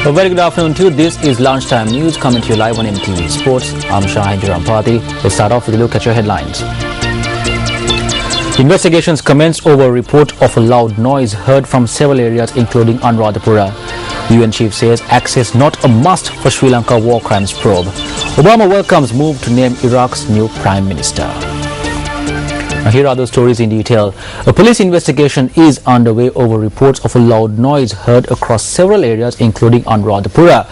A very good afternoon to you. This is Lunchtime News coming to you live on MTV Sports. I'm Shahin Jarampati. Let's start off with a look at your headlines. Investigations commenced over a report of a loud noise heard from several areas including Anuradhapura. UN chief says access not a must for Sri Lanka war crimes probe. Obama welcomes move to name Iraq's new prime minister. Now here are the stories in detail. A police investigation is underway over reports of a loud noise heard across several areas including Anuradhapura.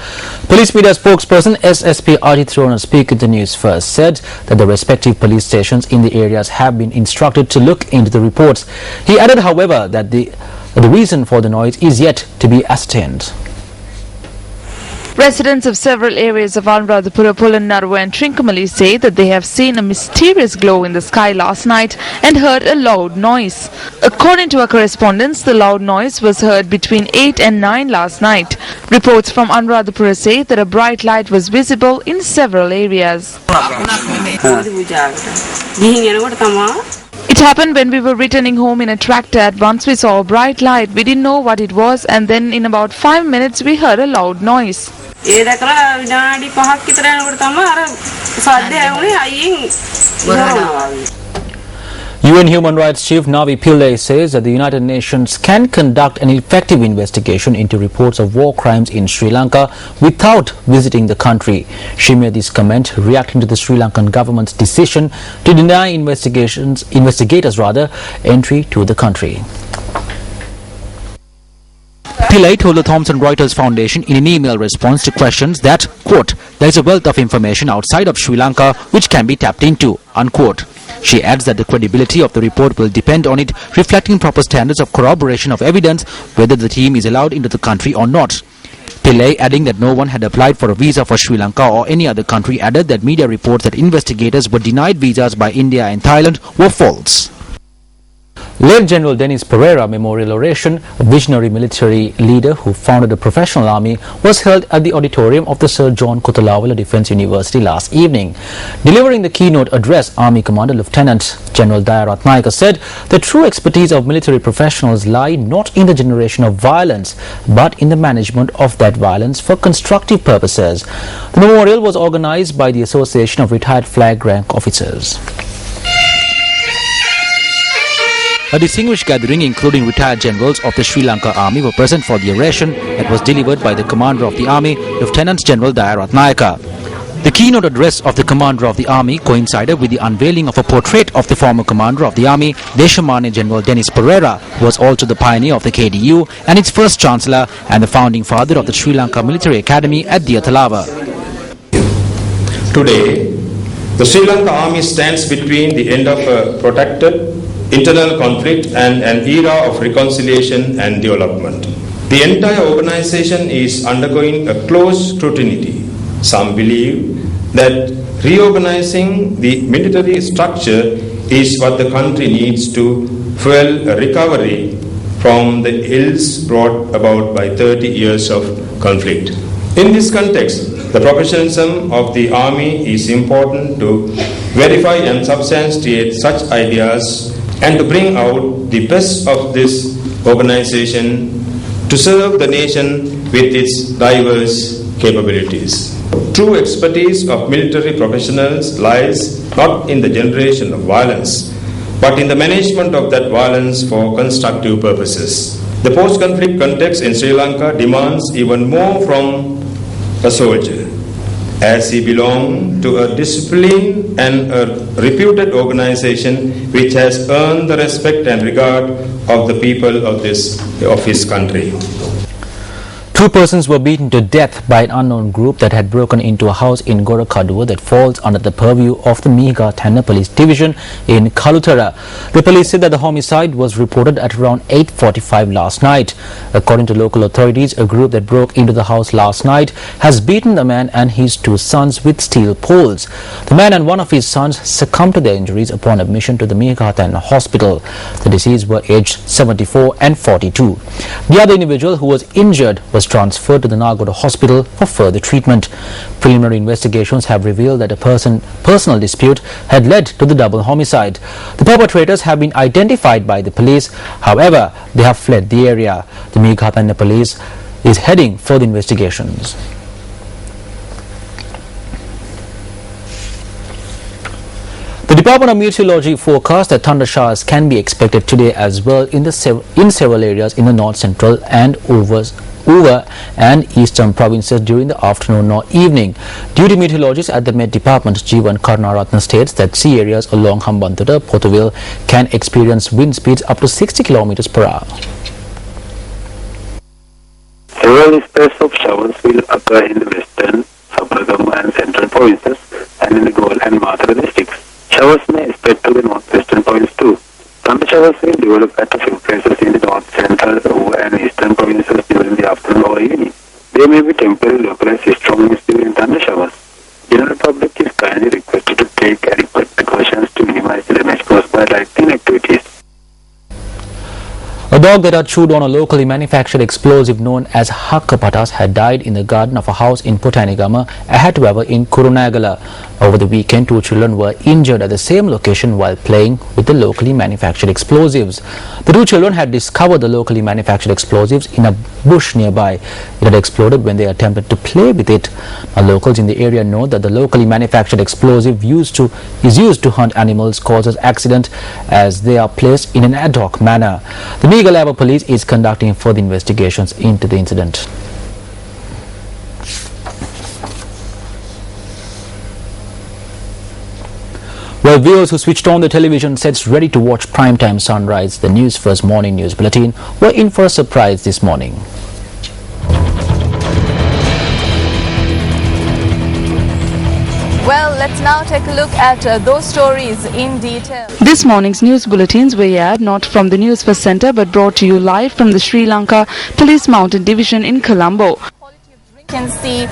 Police media spokesperson SSP Ajit Rona speaking to Newsfirst said that the respective police stations in the areas have been instructed to look into the reports. He added, however, that the reason for the noise is yet to be ascertained. Residents of several areas of Anuradhapura, Polonnaruwa and Trincomalee say that they have seen a mysterious glow in the sky last night and heard a loud noise. According to our correspondents, the loud noise was heard between 8 and 9 last night. Reports from Anuradhapura say that a bright light was visible in several areas. It happened when we were returning home in a tractor. Once we saw a bright light, we didn't know what it was, and then in about 5 minutes we heard a loud noise. UN Human Rights Chief Navi Pillay says that the United Nations can conduct an effective investigation into reports of war crimes in Sri Lanka without visiting the country. She made this comment reacting to the Sri Lankan government's decision to deny investigators entry to the country. Pillay told the Thomson Reuters Foundation in an email response to questions that, quote, there is a wealth of information outside of Sri Lanka which can be tapped into, unquote. She adds that the credibility of the report will depend on it reflecting proper standards of corroboration of evidence whether the team is allowed into the country or not. Pillay, adding that no one had applied for a visa for Sri Lanka or any other country, added that media reports that investigators were denied visas by India and Thailand were false. Late General Dennis Pereira Memorial Oration, a visionary military leader who founded the professional army, was held at the auditorium of the Sir John Kotalawala Defence University last evening. Delivering the keynote address, Army Commander Lieutenant General Dayarat Naika said the true expertise of military professionals lie not in the generation of violence, but in the management of that violence for constructive purposes. The memorial was organised by the Association of Retired Flag Rank Officers. A distinguished gathering including retired generals of the Sri Lanka Army were present for the oration that was delivered by the Commander of the Army, Lieutenant General Dayarat Naika. The keynote address of the Commander of the Army coincided with the unveiling of a portrait of the former Commander of the Army, Deshamane General Dennis Pereira, who was also the pioneer of the KDU and its first Chancellor and the founding father of the Sri Lanka Military Academy at Diathalawa. Today, the Sri Lanka Army stands between the end of a protracted internal conflict and an era of reconciliation and development. The entire organization is undergoing a close scrutiny. Some believe that reorganizing the military structure is what the country needs to fuel a recovery from the ills brought about by 30 years of conflict. In this context, the professionalism of the army is important to verify and substantiate such ideas and to bring out the best of this organization to serve the nation with its diverse capabilities. True expertise of military professionals lies not in the generation of violence, but in the management of that violence for constructive purposes. The post-conflict context in Sri Lanka demands even more from a soldier, as he belongs to a disciplined and a reputed organization which has earned the respect and regard of the people of his country. 2 persons were beaten to death by an unknown group that had broken into a house in Gorakadua that falls under the purview of the Mihiga Thanna Police Division in Kalutara. The police said that the homicide was reported at around 8:45 last night. According to local authorities, a group that broke into the house last night has beaten the man and his 2 sons with steel poles. The man and one of his sons succumbed to their injuries upon admission to the Mihiga Thanna Hospital. The deceased were aged 74 and 42. The other individual who was injured was transferred to the Nagoda Hospital for further treatment. Preliminary investigations have revealed that a personal dispute had led to the double homicide. The perpetrators have been identified by the police. However, they have fled the area. The Mihiga Thanna police is heading for the investigations. The Department of Meteorology forecasts that thunder showers can be expected today as well in several areas in the north central and over and eastern provinces during the afternoon or evening. Duty meteorologist at the Met Department, Jeevan Karnaratne, states that sea areas along Hambantota, Porterville can experience wind speeds up to 60 km per hour. Several spells of showers will occur in the western, suburban and central provinces and in the Galle and Mathura districts. Showers may spread to the northwestern province too. Thunder showers will develop at a few places in the north central and eastern provinces during the afternoon or evening. They may be temporary localized strong winds during thunder showers. General public is kindly requested to take adequate precautions to minimize the damage caused by lightning activities. A dog that had chewed on a locally manufactured explosive known as Hakkapatas had died in the garden of a house in Putanigama, Ahatwava in Kurunagala. Over the weekend, 2 children were injured at the same location while playing with the locally manufactured explosives. The 2 children had discovered the locally manufactured explosives in a bush nearby. It had exploded when they attempted to play with it. Now, locals in the area know that the locally manufactured explosive is used to hunt animals, causes accident as they are placed in an ad hoc manner. The Megalava police is conducting further investigations into the incident. Well, viewers who switched on the television sets ready to watch primetime sunrise, the Newsfirst morning news bulletin, were in for a surprise this morning. Well, let's now take a look at those stories in detail. This morning's news bulletins were aired not from the Newsfirst Centre but brought to you live from the Sri Lanka Police Mounted Division in Colombo. Can see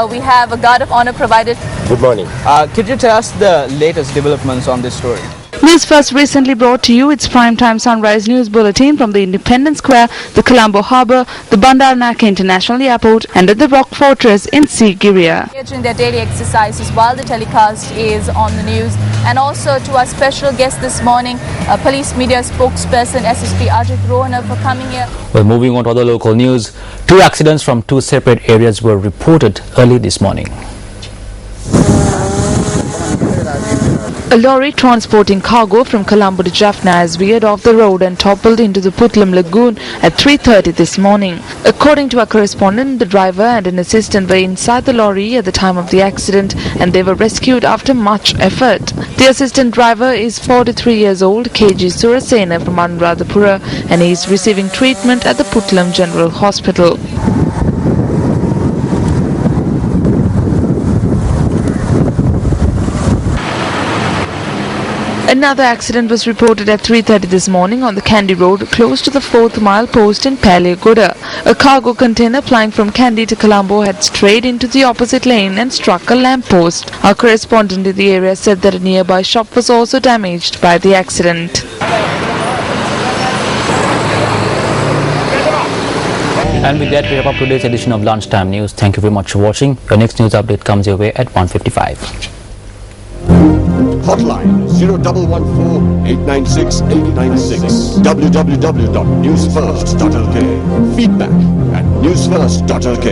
we have a guard of honor provided. Good morning. Could you tell us the latest developments on this story? Newsfirst recently brought to you its primetime sunrise news bulletin from the Independence Square, the Colombo Harbour, the Bandaranaike International Airport and at the Rock Fortress in Sigiriya. During their daily exercises while the telecast is on the news, and also to our special guest this morning, police media spokesperson SSP Ajit Rohana, for coming here. Well, moving on to other local news, 2 accidents from 2 separate areas were reported early this morning. A lorry transporting cargo from Colombo to Jaffna has veered off the road and toppled into the Putlam Lagoon at 3:30 this morning. According to our correspondent, the driver and an assistant were inside the lorry at the time of the accident and they were rescued after much effort. The assistant driver is 43 years old, KG Surasena from Anuradhapura, and he is receiving treatment at the Putlam General Hospital. Another accident was reported at 3:30 this morning on the Kandy Road close to the 4th mile post in Palayagoda. A cargo container flying from Kandy to Colombo had strayed into the opposite lane and struck a lamp post. Our correspondent in the area said that a nearby shop was also damaged by the accident. And with that, we wrap up today's edition of Lunchtime News. Thank you very much for watching. Your next news update comes your way at 1:55. Hotline 0114 896 896. www.newsfirst.lk. Feedback at newsfirst.lk.